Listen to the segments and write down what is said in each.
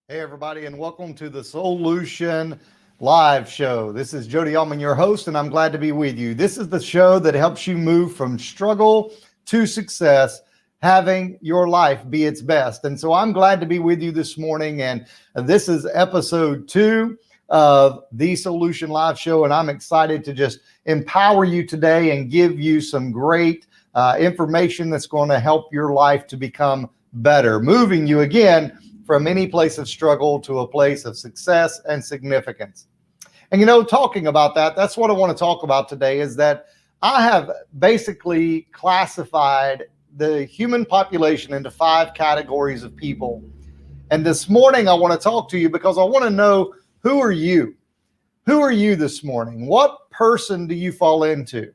Hey, everybody, and welcome to the Soulution Live Show. This is Jody Almond, your host, and I'm glad to be with you. This is the show that helps you move from struggle to success, having your life be its best. And so I'm glad to be with you this morning, and this is episode 2 of the Soulution Live Show, and I'm excited to just empower you today and give you some great information that's going to help your life to become better, moving you again from any place of struggle to a place of success and significance. And talking about that, that's what I want to talk about today, is that I have basically classified the human population into 5 categories of people. And this morning I want to talk to you because I want to know, who are you? Who are you this morning? What person do you fall into?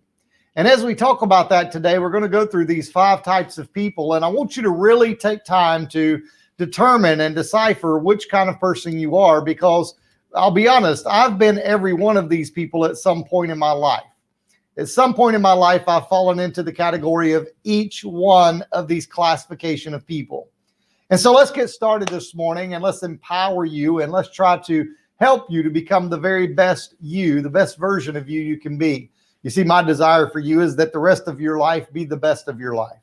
And as we talk about that today, we're going to go through these 5 types of people. And I want you to really take time to determine and decipher which kind of person you are, because I'll be honest, I've been every one of these people at some point in my life. At some point in my life, I've fallen into the category of each one of these classification of people. And so let's get started this morning, and let's empower you, and let's try to help you to become the very best you, the best version of you can be. You see, my desire for you is that the rest of your life be the best of your life.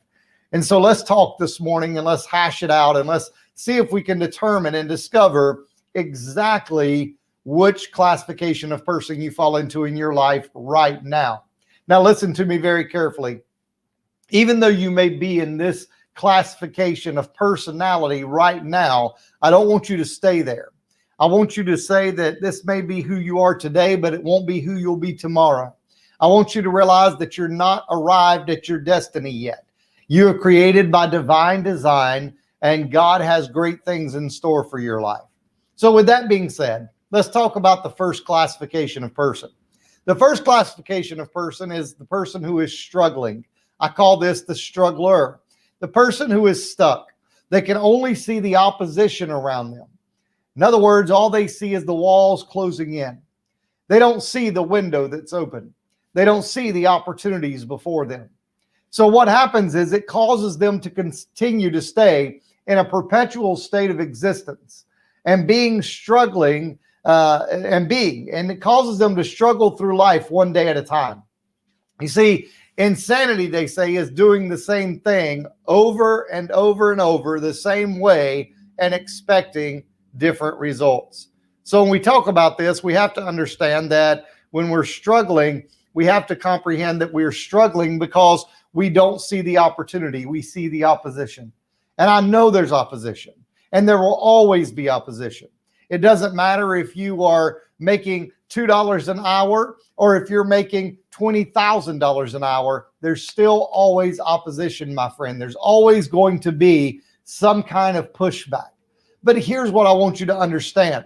And so let's talk this morning, and let's hash it out, and let's see if we can determine and discover exactly which classification of person you fall into in your life right now. Now, listen to me very carefully. Even though you may be in this classification of personality right now, I don't want you to stay there. I want you to say that this may be who you are today, but it won't be who you'll be tomorrow. I want you to realize that you're not arrived at your destiny yet. You are created by divine design, and God has great things in store for your life. So with that being said, let's talk about the first classification of person. The first classification of person is the person who is struggling. I call this the struggler, the person who is stuck. They can only see the opposition around them. In other words, all they see is the walls closing in. They don't see the window that's open. They don't see the opportunities before them. So what happens is it causes them to continue to stay in a perpetual state of existence and struggling, and it causes them to struggle through life one day at a time. You see, insanity, they say, is doing the same thing over and over and over the same way and expecting different results. So when we talk about this, we have to understand that when we're struggling, we have to comprehend that we're struggling because we don't see the opportunity. We see the opposition. And I know there's opposition, and there will always be opposition. It doesn't matter if you are making $2 an hour or if you're making $20,000 an hour, there's still always opposition, my friend. There's always going to be some kind of pushback. But here's what I want you to understand,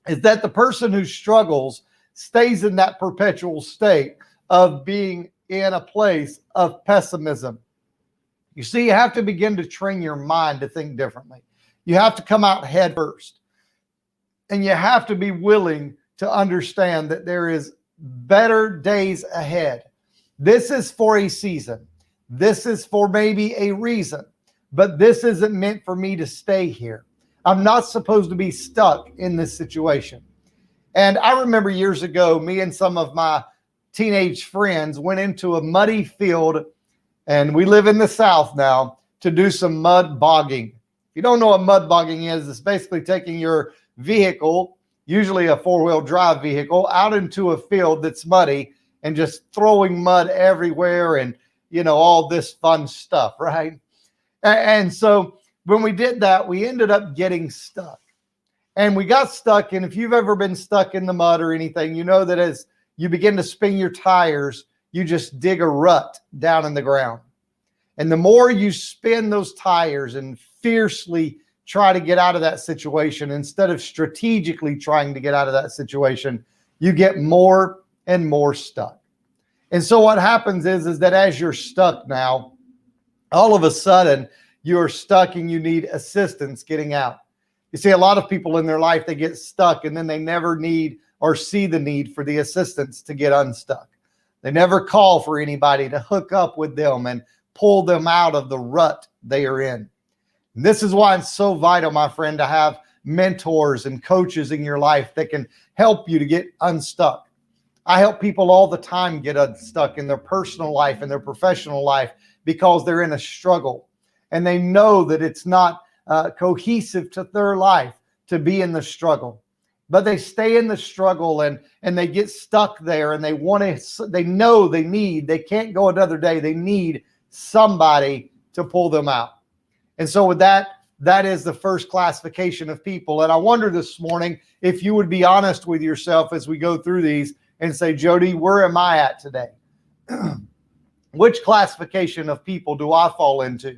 is that the person who struggles stays in that perpetual state of being in a place of pessimism. You see, you have to begin to train your mind to think differently. You have to come out head first. And you have to be willing to understand that there is better days ahead. This is for a season. This is for maybe a reason. But this isn't meant for me to stay here. I'm not supposed to be stuck in this situation. And I remember years ago, me and some of my teenage friends went into a muddy field, and we live in the South now, to do some mud bogging. If you don't know what mud bogging is, it's basically taking your vehicle, usually a 4-wheel drive vehicle, out into a field that's muddy and just throwing mud everywhere and, all this fun stuff, right? And so when we did that, we ended up getting stuck. And we got stuck, and if you've ever been stuck in the mud or anything, you know that as you begin to spin your tires, you just dig a rut down in the ground. And the more you spin those tires and fiercely try to get out of that situation, instead of strategically trying to get out of that situation, you get more and more stuck. And so what happens is that as you're stuck now, all of a sudden you're stuck and you need assistance getting out. You see, a lot of people in their life, they get stuck and then they never need or see the need for the assistance to get unstuck. They never call for anybody to hook up with them and pull them out of the rut they are in. And this is why it's so vital, my friend, to have mentors and coaches in your life that can help you to get unstuck. I help people all the time get unstuck in their personal life and their professional life because they're in a struggle and they know that it's not cohesive to their life to be in the struggle, but they stay in the struggle and they get stuck there, and they know they can't go another day. They need somebody to pull them out. And so with that is the first classification of people. And I wonder this morning if you would be honest with yourself as we go through these and say, Jody, where am I at today? Which classification of people do I fall into?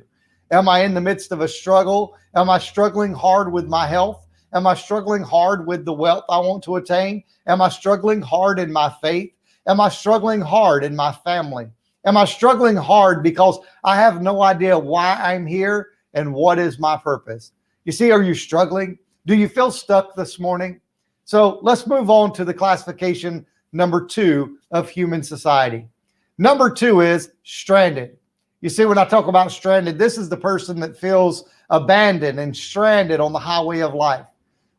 Am I in the midst of a struggle? Am I struggling hard with my health? Am I struggling hard with the wealth I want to attain? Am I struggling hard in my faith? Am I struggling hard in my family? Am I struggling hard because I have no idea why I'm here and what is my purpose? You see, are you struggling? Do you feel stuck this morning? So let's move on to the classification number 2 of human society. Number 2 is stranded. You see, when I talk about stranded, this is the person that feels abandoned and stranded on the highway of life.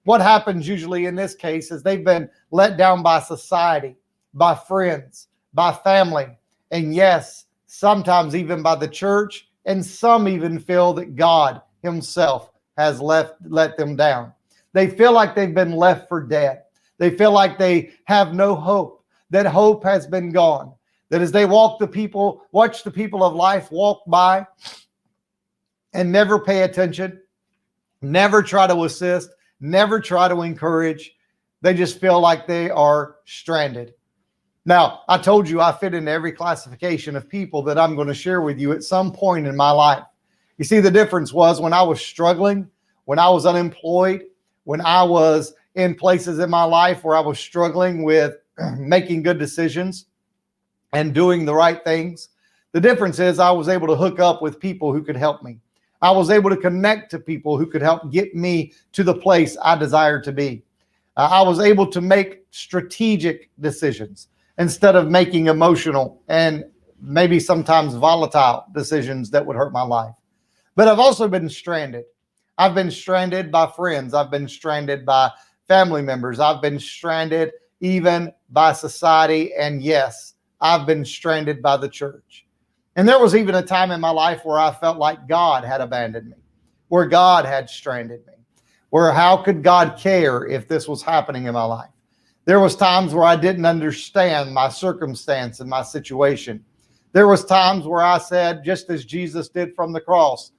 What happens usually in this case is they've been let down by society, by friends, by family, and yes, sometimes even by the church, and some even feel that God himself has let them down. They feel like they've been left for dead. They feel like they have no hope, that hope has been gone. That as they watch the people of life walk by and never pay attention, never try to assist, never try to encourage, they just feel like they are stranded. Now, I told you I fit into every classification of people that I'm going to share with you at some point in my life. You see, the difference was when I was struggling, when I was unemployed, when I was in places in my life where I was struggling with making good decisions and doing the right things. The difference is I was able to hook up with people who could help me. I was able to connect to people who could help get me to the place I desired to be. I was able to make strategic decisions instead of making emotional and maybe sometimes volatile decisions that would hurt my life. But I've also been stranded. I've been stranded by friends. I've been stranded by family members. I've been stranded even by society. And yes, I've been stranded by the church. And there was even a time in my life where I felt like God had abandoned me, where God had stranded me, where how could God care if this was happening in my life? There was times where I didn't understand my circumstance and my situation. There was times where I said, just as Jesus did from the cross,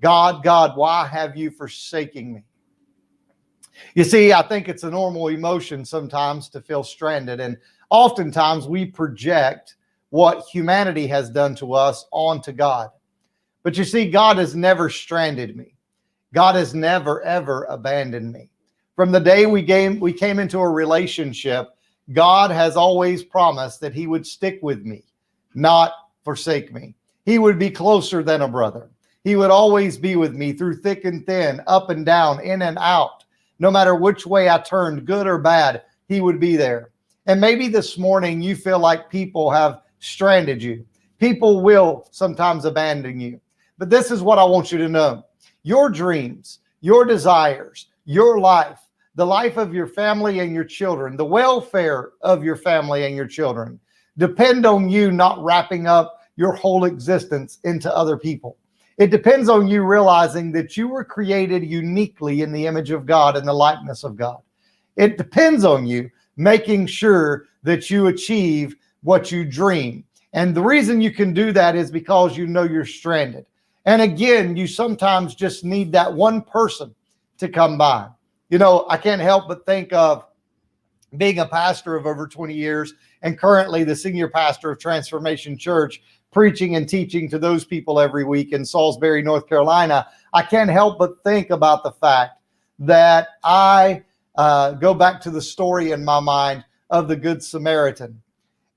God, God, why have you forsaken me? You see, I think it's a normal emotion sometimes to feel stranded. And oftentimes we project what humanity has done to us onto God. But you see, God has never stranded me. God has never, ever abandoned me. From the day we came into a relationship, God has always promised that he would stick with me, not forsake me. He would be closer than a brother. He would always be with me through thick and thin, up and down, in and out. No matter which way I turned, good or bad, he would be there. And maybe this morning you feel like people have stranded you. People will sometimes abandon you. But this is what I want you to know. Your dreams, your desires, your life, the life of your family and your children, the welfare of your family and your children depend on you not wrapping up your whole existence into other people. It depends on you realizing that you were created uniquely in the image of God and the likeness of God. It depends on you making sure that you achieve what you dream. And the reason you can do that is because you know you're stranded. And again, you sometimes just need that one person to come by. You know, I can't help but think of being a pastor of over 20 years and currently the senior pastor of Transformation Church, preaching and teaching to those people every week in Salisbury, North Carolina. I can't help but think about the fact that I go back to the story in my mind of the Good Samaritan.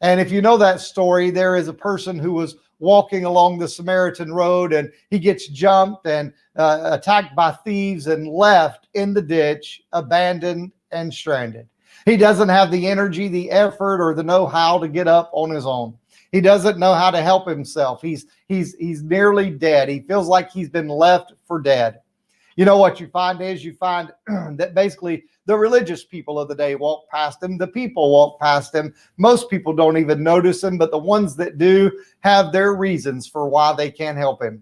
And if you know that story, there is a person who was walking along the Samaritan road and he gets jumped and attacked by thieves and left in the ditch, abandoned and stranded. He doesn't have the energy, the effort, or the know-how to get up on his own. He doesn't know how to help himself. He's nearly dead. He feels like he's been left for dead. You know what you find is you find that basically the religious people of the day walk past him. The people walk past him. Most people don't even notice him, but the ones that do have their reasons for why they can't help him.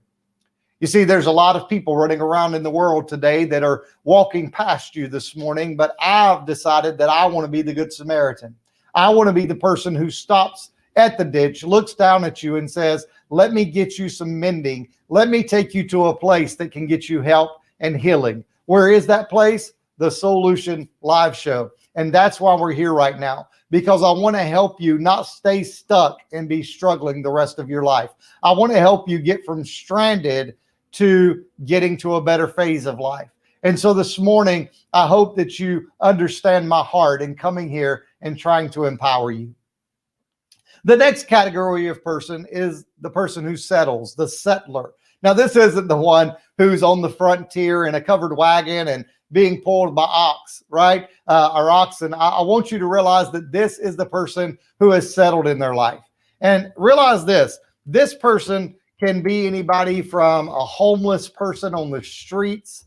You see, there's a lot of people running around in the world today that are walking past you this morning, but I've decided that I want to be the Good Samaritan. I want to be the person who stops at the ditch, looks down at you and says, let me get you some mending. Let me take you to a place that can get you help and healing. Where is that place? The Soulution Live Show. And that's why we're here right now, because I want to help you not stay stuck and be struggling the rest of your life. I want to help you get from stranded to getting to a better phase of life. And so this morning, I hope that you understand my heart in coming here and trying to empower you. The next category of person is the person who settles, the settler. Now, this isn't the one who's on the frontier in a covered wagon and being pulled by ox, right? Or oxen. I want you to realize that this is the person who has settled in their life. And realize this person can be anybody from a homeless person on the streets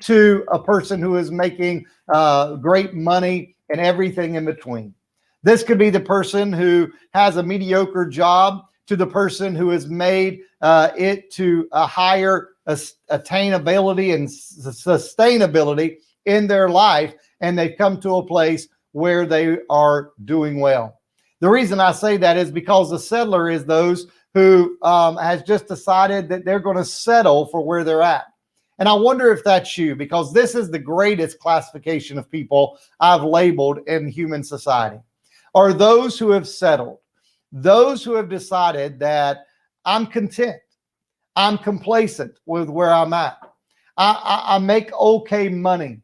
to a person who is making great money and everything in between. This could be the person who has a mediocre job to the person who has made it to a higher attainability and sustainability in their life, and they've come to a place where they are doing well. The reason I say that is because the settler is those who has just decided that they're going to settle for where they're at. And I wonder if that's you, because this is the greatest classification of people I've labeled in human society, are those who have settled, those who have decided that I'm content, I'm complacent with where I'm at, I make okay money.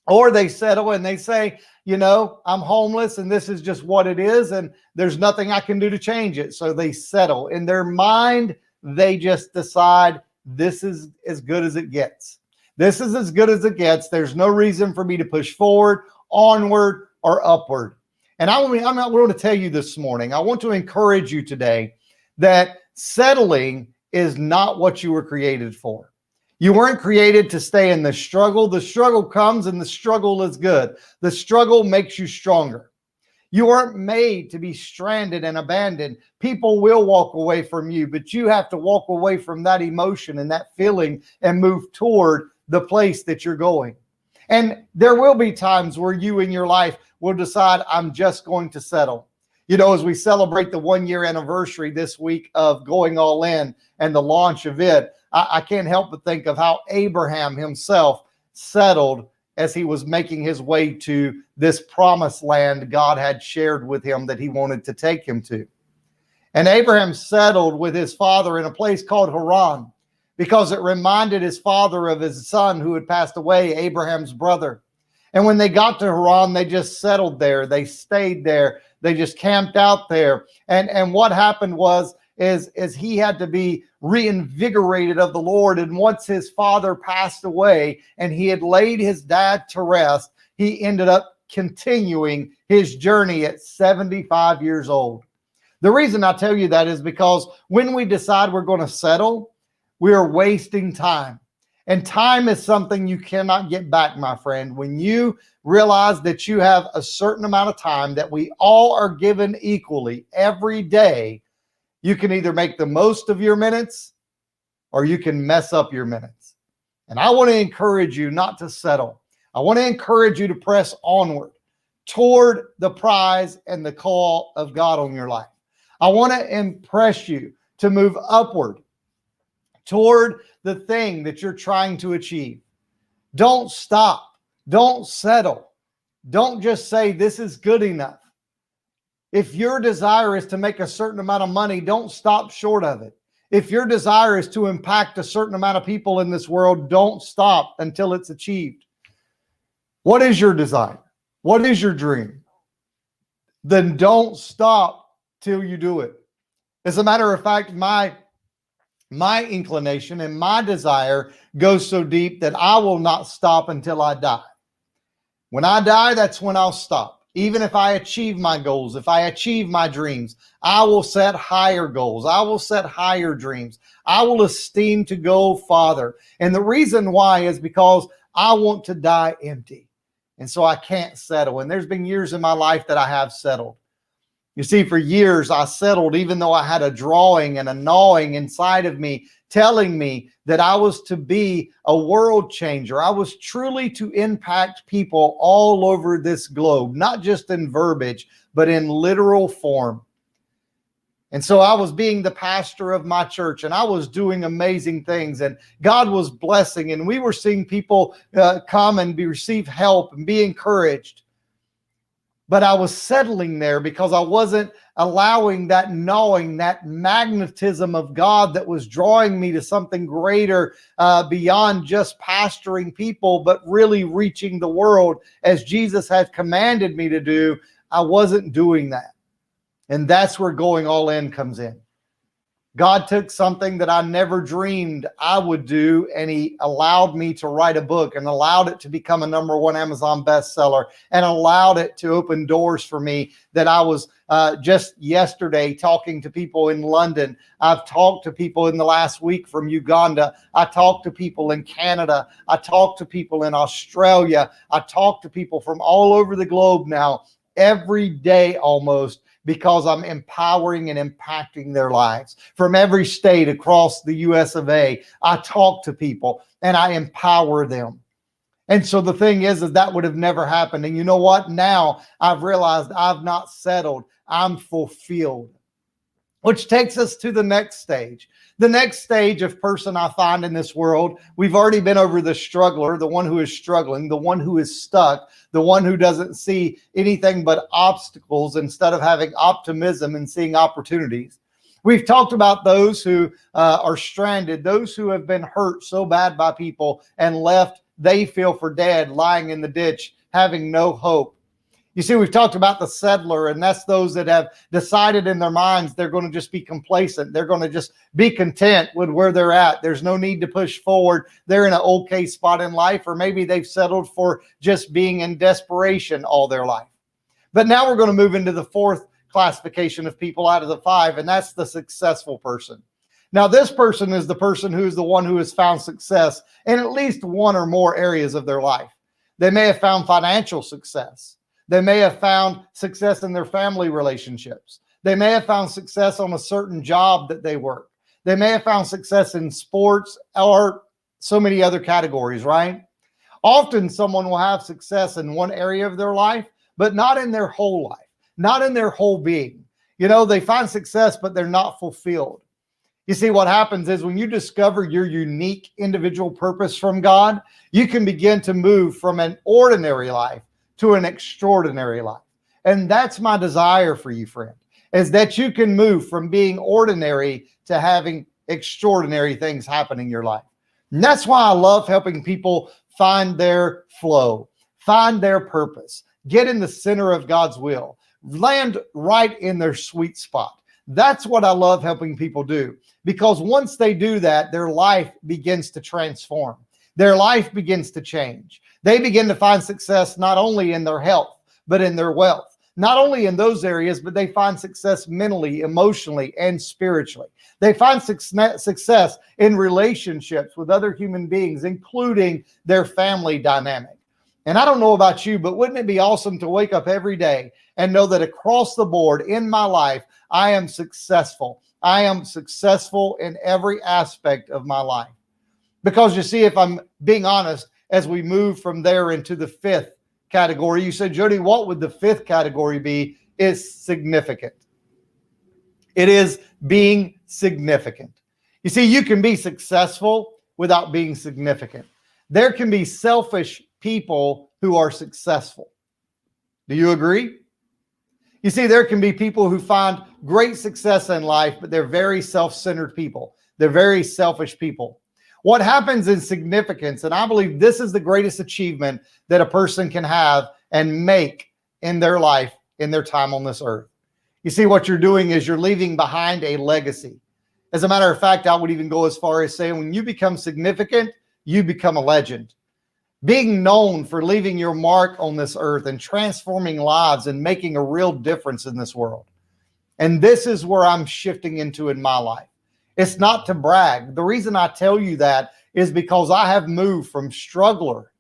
Or they settle and they say, you know, I'm homeless and this is just what it is and there's nothing I can do to change it. So they settle. In their mind, they just decide this is as good as it gets. This is as good as it gets. There's no reason for me to push forward, onward, or upward. And I'm not going to tell you this morning. I want to encourage you today that settling is not what you were created for. You weren't created to stay in the struggle. The struggle comes and the struggle is good. The struggle makes you stronger. You weren't made to be stranded and abandoned. People will walk away from you, but you have to walk away from that emotion and that feeling and move toward the place that you're going. And there will be times where you in your life will decide, I'm just going to settle. You know, as we celebrate the 1-year anniversary this week of Going All In and the launch of it, I can't help but think of how Abraham himself settled as he was making his way to this promised land God had shared with him that he wanted to take him to. And Abraham settled with his father in a place called Haran because it reminded his father of his son who had passed away, Abraham's brother. And when they got to Haran, they just settled there. They stayed there. They just camped out there. And what happened was he had to be reinvigorated of the Lord. And once his father passed away and he had laid his dad to rest, he ended up continuing his journey at 75 years old. The reason I tell you that is because when we decide we're going to settle, we are wasting time. And time is something you cannot get back, my friend. When you realize that you have a certain amount of time that we all are given equally every day, you can either make the most of your minutes or you can mess up your minutes. And I want to encourage you not to settle. I want to encourage you to press onward toward the prize and the call of God on your life. I want to impress you to move upward toward the thing that you're trying to achieve. Don't stop. Don't settle. Don't just say this is good enough. If your desire is to make a certain amount of money, don't stop short of it. If your desire is to impact a certain amount of people in this world, don't stop until it's achieved. What is your desire? What is your dream? Then don't stop till you do it. As a matter of fact, my inclination and my desire goes so deep that I will not stop until I die. When I die, that's when I'll stop. Even if I achieve my goals, if I achieve my dreams, I will set higher goals. I will set higher dreams. I will esteem to go farther. And the reason why is because I want to die empty. And so I can't settle. And there's been years in my life that I have settled. You see, for years I settled, even though I had a drawing and a gnawing inside of me telling me that I was to be a world changer. I was truly to impact people all over this globe, not just in verbiage, but in literal form. And so I was being the pastor of my church, and I was doing amazing things, and God was blessing, and we were seeing people come and receive help and be encouraged. But I was settling there because I wasn't allowing that gnawing, that magnetism of God that was drawing me to something greater beyond just pastoring people, but really reaching the world as Jesus had commanded me to do. I wasn't doing that. And that's where going all in comes in. God took something that I never dreamed I would do, and he allowed me to write a book and allowed it to become a #1 Amazon bestseller and allowed it to open doors for me that I was just yesterday talking to people in London. I've talked to people in the last week from Uganda. I talked to people in Canada. I talked to people in Australia. I talked to people from all over the globe now, every day almost, because I'm empowering and impacting their lives. From every state across the US of A, I talk to people and I empower them. And so the thing is that would have never happened. And you know what? Now I've realized I've not settled. I'm fulfilled. Which takes us to the next stage. The next stage of person I find in this world, we've already been over the struggler, the one who is struggling, the one who is stuck, the one who doesn't see anything but obstacles instead of having optimism and seeing opportunities. We've talked about those who are stranded, those who have been hurt so bad by people and left, they feel for dead, lying in the ditch, having no hope. You see, we've talked about the settler, and that's those that have decided in their minds they're going to just be complacent. They're going to just be content with where they're at. There's no need to push forward. They're in an okay spot in life, or maybe they've settled for just being in desperation all their life. But now we're going to move into the fourth classification of people out of the 5, and that's the successful person. Now, this person is the person who is the one who has found success in at least one or more areas of their life. They may have found financial success. They may have found success in their family relationships. They may have found success on a certain job that they work. They may have found success in sports or so many other categories, right? Often someone will have success in one area of their life, but not in their whole life, not in their whole being. You know, they find success, but they're not fulfilled. You see, what happens is when you discover your unique individual purpose from God, you can begin to move from an ordinary life to an extraordinary life. And that's my desire for you, friend, is that you can move from being ordinary to having extraordinary things happen in your life. And that's why I love helping people find their flow, find their purpose, get in the center of God's will, land right in their sweet spot. That's what I love helping people do, because once they do that, their life begins to transform. Their life begins to change. They begin to find success not only in their health, but in their wealth. Not only in those areas, but they find success mentally, emotionally, and spiritually. They find success in relationships with other human beings, including their family dynamic. And I don't know about you, but wouldn't it be awesome to wake up every day and know that across the board in my life, I am successful. I am successful in every aspect of my life. Because you see, if I'm being honest, as we move from there into the 5th category, you said, Jody, what would the 5th category be? Is significant. It is being significant. You see, you can be successful without being significant. There can be selfish people who are successful. Do you agree? You see, there can be people who find great success in life, but they're very self-centered people. They're very selfish people. What happens in significance, and I believe this is the greatest achievement that a person can have and make in their life, in their time on this earth. You see, what you're doing is you're leaving behind a legacy. As a matter of fact, I would even go as far as saying when you become significant, you become a legend. being known for leaving your mark on this earth and transforming lives and making a real difference in this world. And this is where I'm shifting into in my life. It's not to brag. The reason I tell you that is because I have moved from struggler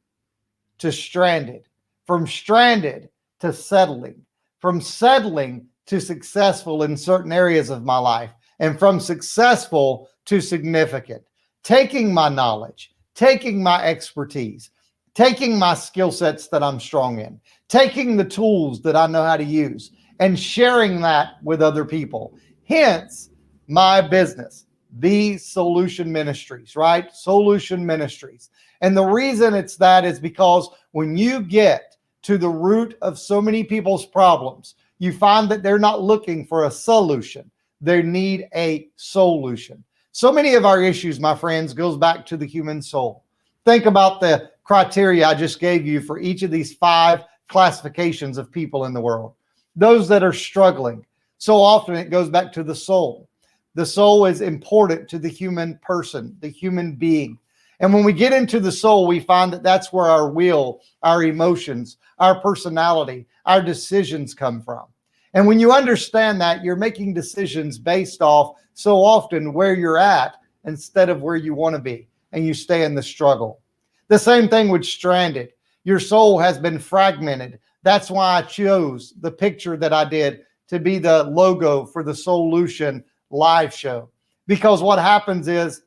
to stranded, from stranded to settling, from settling to successful in certain areas of my life, and from successful to significant. Taking my knowledge, taking my expertise, taking my skill sets that I'm strong in, taking the tools that I know how to use, and sharing that with other people. Hence, my business, the Soulution Ministries, right? Soulution Ministries. And the reason it's that is because when you get to the root of so many people's problems, you find that they're not looking for a solution. They need a solution. So many of our issues, my friends, goes back to the human soul. Think about the criteria I just gave you for each of these 5 classifications of people in the world. Those that are struggling. So often it goes back to the soul. The soul is important to the human person, the human being. And when we get into the soul, we find that that's where our will, our emotions, our personality, our decisions come from. And when you understand that, you're making decisions based off so often where you're at instead of where you want to be, and you stay in the struggle. The same thing with stranded. Your soul has been fragmented. That's why I chose the picture that I did to be the logo for the Soulution Live Show. Because what happens is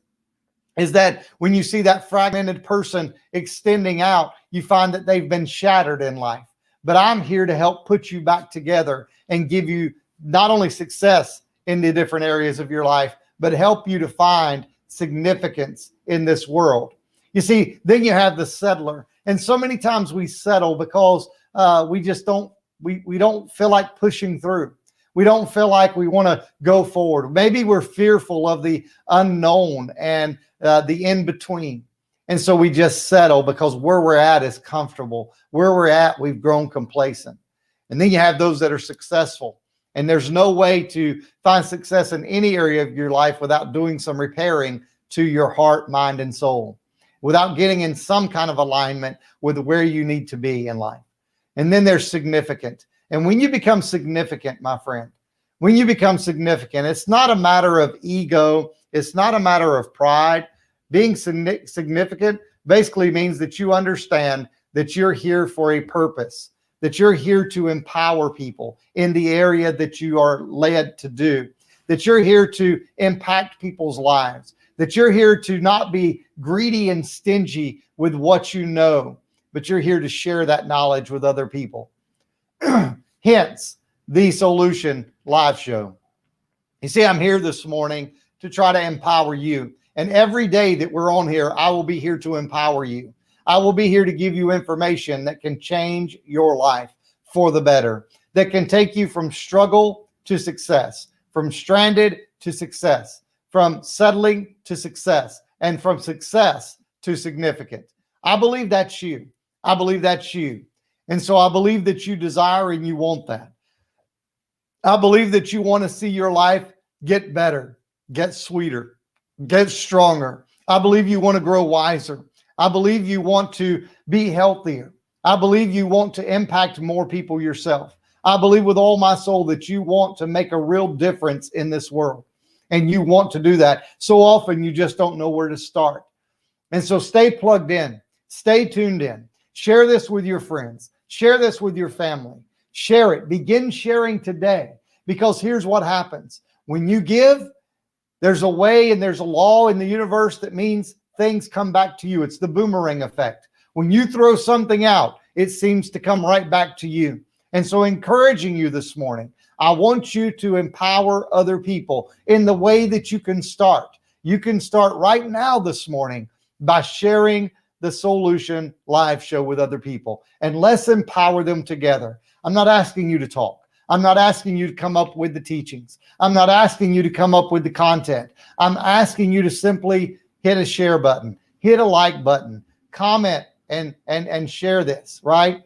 that when you see that fragmented person extending out, you find that they've been shattered in life. But I'm here to help put you back together and give you not only success in the different areas of your life, but help you to find significance in this world. You see, then you have the settler. And so many times we settle because we just don't feel like pushing through. We don't feel like we want to go forward. Maybe we're fearful of the unknown and the in-between. And so we just settle because where we're at is comfortable. Where we're at, we've grown complacent. And then you have those that are successful. And there's no way to find success in any area of your life without doing some repairing to your heart, mind, and soul, without getting in some kind of alignment with where you need to be in life. And then there's significant. And when you become significant, my friend, when you become significant, it's not a matter of ego. It's not a matter of pride. Being significant basically means that you understand that you're here for a purpose, that you're here to empower people in the area that you are led to do, that you're here to impact people's lives, that you're here to not be greedy and stingy with what you know, but you're here to share that knowledge with other people. Hence, the Soulution Live Show. You see, I'm here this morning to try to empower you. And every day that we're on here, I will be here to empower you. I will be here to give you information that can change your life for the better, that can take you from struggle to success, from stranded to success, from settling to success, and from success to significant. I believe that's you. I believe that's you. And so I believe that you desire and you want that. I believe that you want to see your life get better, get sweeter, get stronger. I believe you want to grow wiser. I believe you want to be healthier. I believe you want to impact more people yourself. I believe with all my soul that you want to make a real difference in this world. And you want to do that. So often you just don't know where to start. And so stay plugged in. Stay tuned in. Share this with your friends. Share this with your family. Share it. Begin sharing today. Because here's what happens. When you give, there's a way and there's a law in the universe that means things come back to you. It's the boomerang effect. When you throw something out, it seems to come right back to you. And so encouraging you this morning, I want you to empower other people in the way that you can start. You can start right now this morning by sharing the Soulution Live Show with other people, and let's empower them together. I'm not asking you to talk. I'm not asking you to come up with the teachings. I'm not asking you to come up with the content. I'm asking you to simply hit a share button, hit a like button, comment, and share this, right?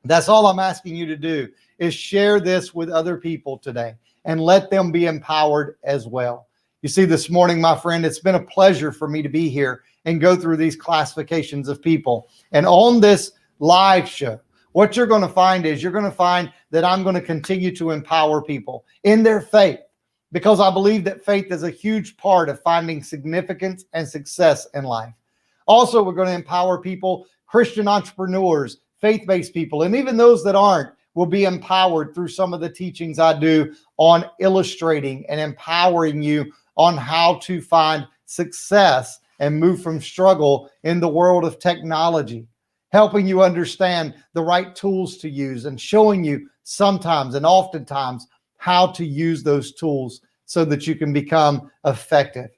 That's all I'm asking you to do, is share this with other people today and let them be empowered as well. You see, this morning, my friend, it's been a pleasure for me to be here and go through these classifications of people. And on this live show, what you're going to find is you're going to find that I'm going to continue to empower people in their faith, because I believe that faith is a huge part of finding significance and success in life. Also, we're going to empower people, Christian entrepreneurs, faith-based people, and even those that aren't will be empowered through some of the teachings I do on illustrating and empowering you on how to find success and move from struggle in the world of technology, helping you understand the right tools to use and showing you sometimes and oftentimes how to use those tools so that you can become effective.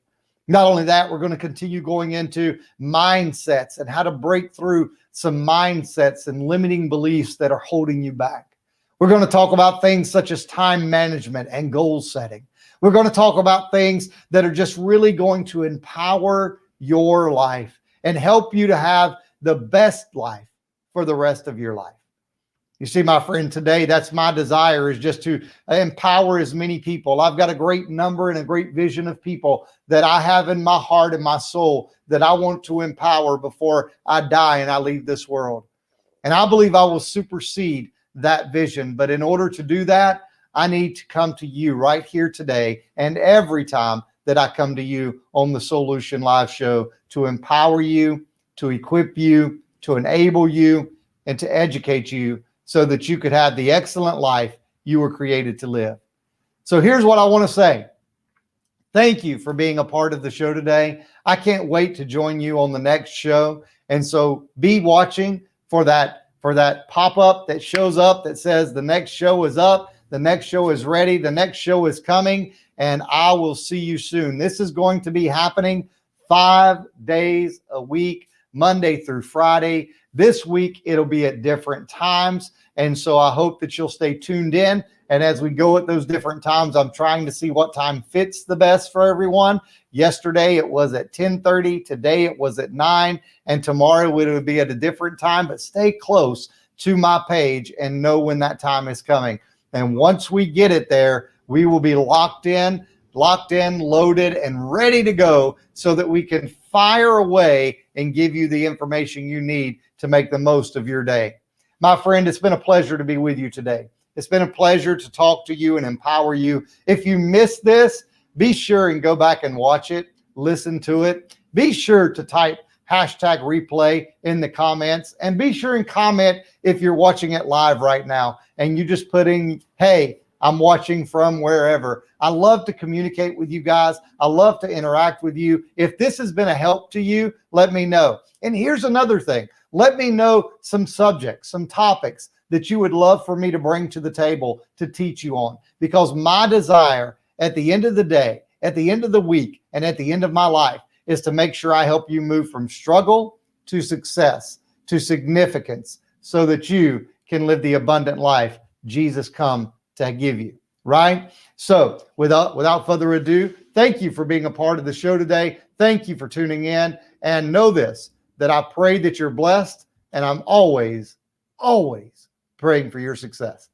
Not only that, we're going to continue going into mindsets and how to break through some mindsets and limiting beliefs that are holding you back. We're going to talk about things such as time management and goal setting. We're going to talk about things that are just really going to empower your life and help you to have the best life for the rest of your life. You see, my friend, today, that's my desire, is just to empower as many people. I've got a great number and a great vision of people that I have in my heart and my soul that I want to empower before I die and I leave this world. And I believe I will supersede that vision. But in order to do that, I need to come to you right here today and every time that I come to you on the Soulution Live Show to empower you, to equip you, to enable you, and to educate you so that you could have the excellent life you were created to live. So here's what I want to say. Thank you for being a part of the show today. I can't wait to join you on the next show. And so be watching for that pop-up that shows up that says the next show is up, the next show is ready, the next show is coming, and I will see you soon. This is going to be happening 5 days a week, Monday through Friday. This week, it'll be at different times. And so I hope that you'll stay tuned in. And as we go at those different times, I'm trying to see what time fits the best for everyone. Yesterday, it was at 10:30. Today, it was at 9. And tomorrow, it will be at a different time. But stay close to my page and know when that time is coming. And once we get it there, we will be locked in, loaded, and ready to go so that we can fire away and give you the information you need to make the most of your day. My friend, it's been a pleasure to be with you today. It's been a pleasure to talk to you and empower you. If you missed this, be sure and go back and watch it, listen to it. Be sure to type #replay in the comments, and be sure and comment if you're watching it live right now and you just put in, hey, I'm watching from wherever. I love to communicate with you guys. I love to interact with you. If this has been a help to you, let me know. And here's another thing. Let me know some subjects, some topics that you would love for me to bring to the table to teach you on. Because my desire at the end of the day, at the end of the week, and at the end of my life is to make sure I help you move from struggle to success, to significance, so that you can live the abundant life Jesus come to give you, right? So without further ado, thank you for being a part of the show today. Thank you for tuning in, and know this, that I pray that you're blessed, and I'm always, always praying for your success.